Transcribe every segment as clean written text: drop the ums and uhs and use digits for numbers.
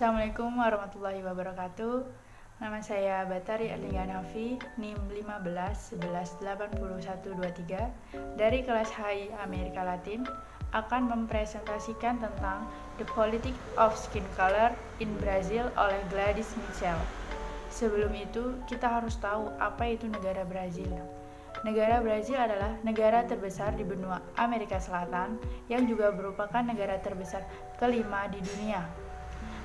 Assalamualaikum warahmatullahi wabarakatuh. Nama saya Batari Erlingga Nafi, NIM 15118123 dari kelas HI Amerika Latin akan mempresentasikan tentang The Politics of Skin Color in Brazil oleh Gladys Mitchell. Sebelum itu, kita harus tahu apa itu negara Brazil. Negara Brazil adalah negara terbesar di benua Amerika Selatan yang juga merupakan negara terbesar kelima di dunia.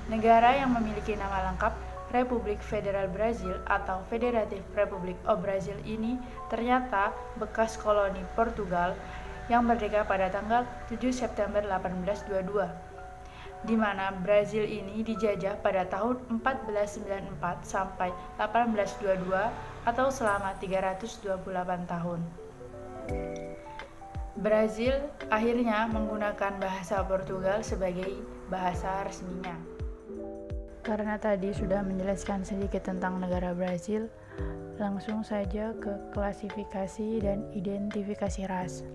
Negara yang memiliki nama lengkap Republik Federal Brazil atau Federative Republic of Brazil ini ternyata bekas koloni Portugal yang merdeka pada tanggal 7 September 1822, di mana Brazil ini dijajah pada tahun 1494 sampai 1822 atau selama 328 tahun. Brazil akhirnya menggunakan bahasa Portugal sebagai bahasa resminya. Karena tadi sudah menjelaskan sedikit tentang negara Brazil, langsung saja ke klasifikasi dan identifikasi ras.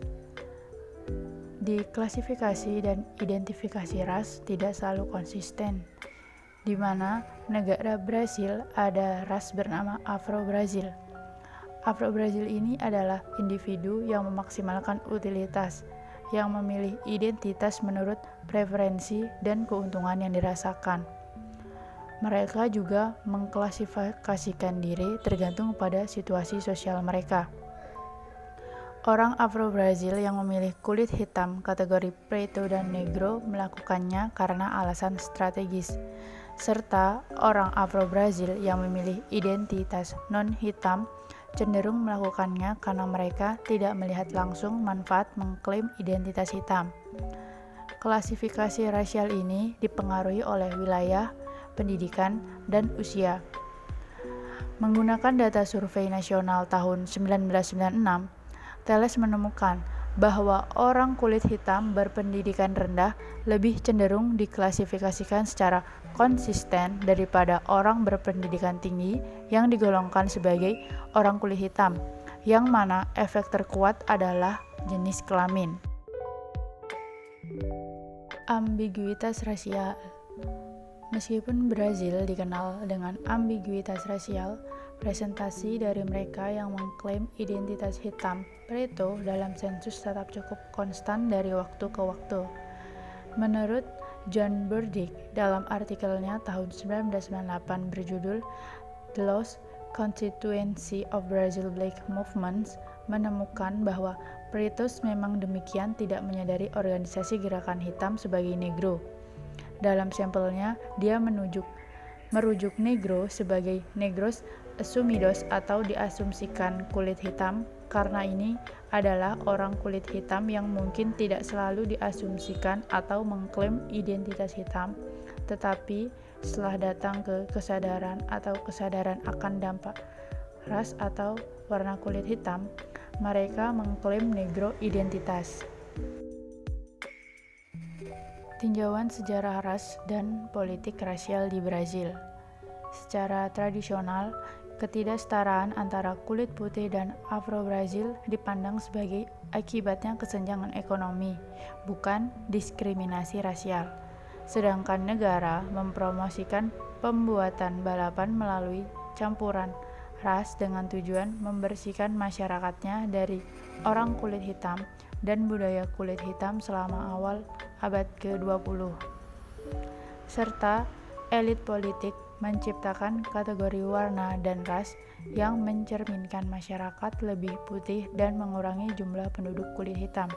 Di klasifikasi dan identifikasi ras tidak selalu konsisten, di mana negara Brazil ada ras bernama Afro-Brazil. Afro-Brazil ini adalah individu yang memaksimalkan utilitas, yang memilih identitas menurut preferensi dan keuntungan yang dirasakan. Mereka juga mengklasifikasikan diri tergantung pada situasi sosial mereka. Orang Afro-Brazil yang memilih kulit hitam kategori Preto dan Negro melakukannya karena alasan strategis, serta orang Afro-Brazil yang memilih identitas non-hitam cenderung melakukannya karena mereka tidak melihat langsung manfaat mengklaim identitas hitam. Klasifikasi rasial ini dipengaruhi oleh wilayah, pendidikan, dan usia. Menggunakan data survei nasional tahun 1996, Teles menemukan bahwa orang kulit hitam berpendidikan rendah lebih cenderung diklasifikasikan secara konsisten daripada orang berpendidikan tinggi yang digolongkan sebagai orang kulit hitam, yang mana efek terkuat adalah jenis kelamin. Ambiguitas rasial. Meskipun Brazil dikenal dengan ambiguitas rasial, presentasi dari mereka yang mengklaim identitas hitam Preto dalam sensus tetap cukup konstan dari waktu ke waktu. Menurut John Burdick dalam artikelnya tahun 1998 berjudul The Lost Constituency of Brazil Black Movements, menemukan bahwa Pretos memang demikian tidak menyadari organisasi gerakan hitam sebagai Negro. Dalam sampelnya, dia merujuk Negro sebagai Negros Assumidos atau diasumsikan kulit hitam, karena ini adalah orang kulit hitam yang mungkin tidak selalu diasumsikan atau mengklaim identitas hitam, tetapi setelah datang ke kesadaran akan dampak ras atau warna kulit hitam, mereka mengklaim Negro identitas. Tinjauan sejarah ras dan politik rasial di Brazil. Secara tradisional, ketidaksetaraan antara kulit putih dan Afro-Brazil dipandang sebagai akibatnya kesenjangan ekonomi, bukan diskriminasi rasial. Sedangkan negara mempromosikan pembuatan balapan melalui campuran ras dengan tujuan membersihkan masyarakatnya dari orang kulit hitam dan budaya kulit hitam selama awal abad ke-20. Serta elit politik menciptakan kategori warna dan ras yang mencerminkan masyarakat lebih putih dan mengurangi jumlah penduduk kulit hitam,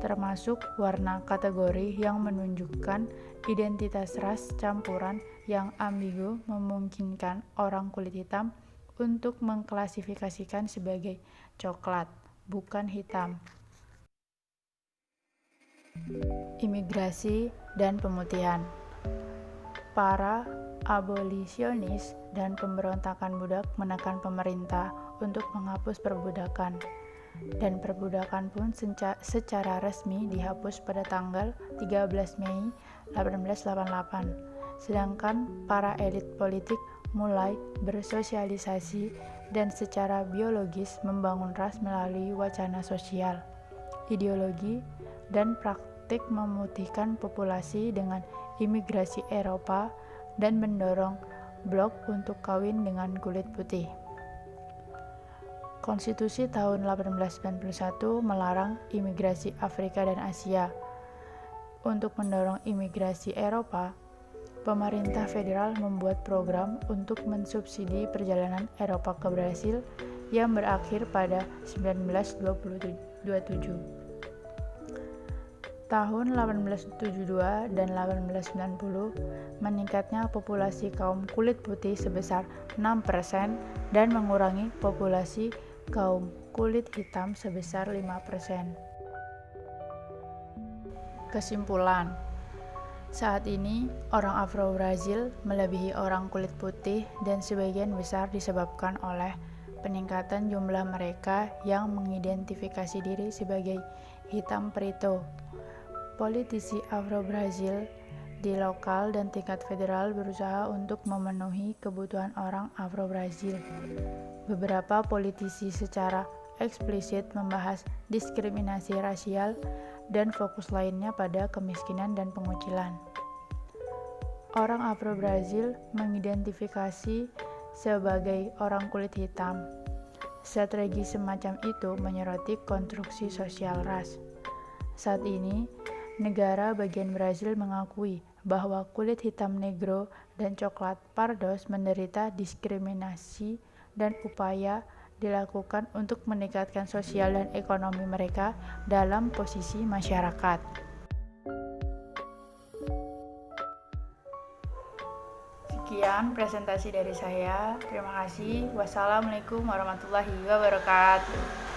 termasuk warna kategori yang menunjukkan identitas ras campuran yang ambigu memungkinkan orang kulit hitam untuk mengklasifikasikan sebagai coklat, bukan hitam. Imigrasi dan pemutihan. Para abolisionis dan pemberontakan budak menekan pemerintah untuk menghapus perbudakan, dan perbudakan pun secara resmi dihapus pada tanggal 13 Mei 1888. Sedangkan para elit politik mulai bersosialisasi dan secara biologis membangun ras melalui wacana sosial, ideologi, dan praktik memutihkan populasi dengan imigrasi Eropa dan mendorong blok untuk kawin dengan kulit putih. Konstitusi tahun 1891 melarang imigrasi Afrika dan Asia. Untuk mendorong imigrasi Eropa, pemerintah federal membuat program untuk mensubsidi perjalanan Eropa ke Brasil yang berakhir pada 1927. Tahun 1872 dan 1890, meningkatnya populasi kaum kulit putih sebesar 6% dan mengurangi populasi kaum kulit hitam sebesar 5%. Kesimpulan, saat ini orang Afro-Brazil melebihi orang kulit putih dan sebagian besar disebabkan oleh peningkatan jumlah mereka yang mengidentifikasi diri sebagai hitam perito. Politisi Afro-Brazil di lokal dan tingkat federal berusaha untuk memenuhi kebutuhan orang Afro-Brazil. Beberapa politisi secara eksplisit membahas diskriminasi rasial dan fokus lainnya pada kemiskinan dan pengucilan. Orang Afro-Brazil mengidentifikasi sebagai orang kulit hitam. Strategi semacam itu menyoroti konstruksi sosial ras. Saat ini, negara bagian Brazil mengakui bahwa kulit hitam negro dan coklat pardos menderita diskriminasi dan upaya dilakukan untuk meningkatkan sosial dan ekonomi mereka dalam posisi masyarakat. Sekian presentasi dari saya. Terima kasih. Wassalamualaikum warahmatullahi wabarakatuh.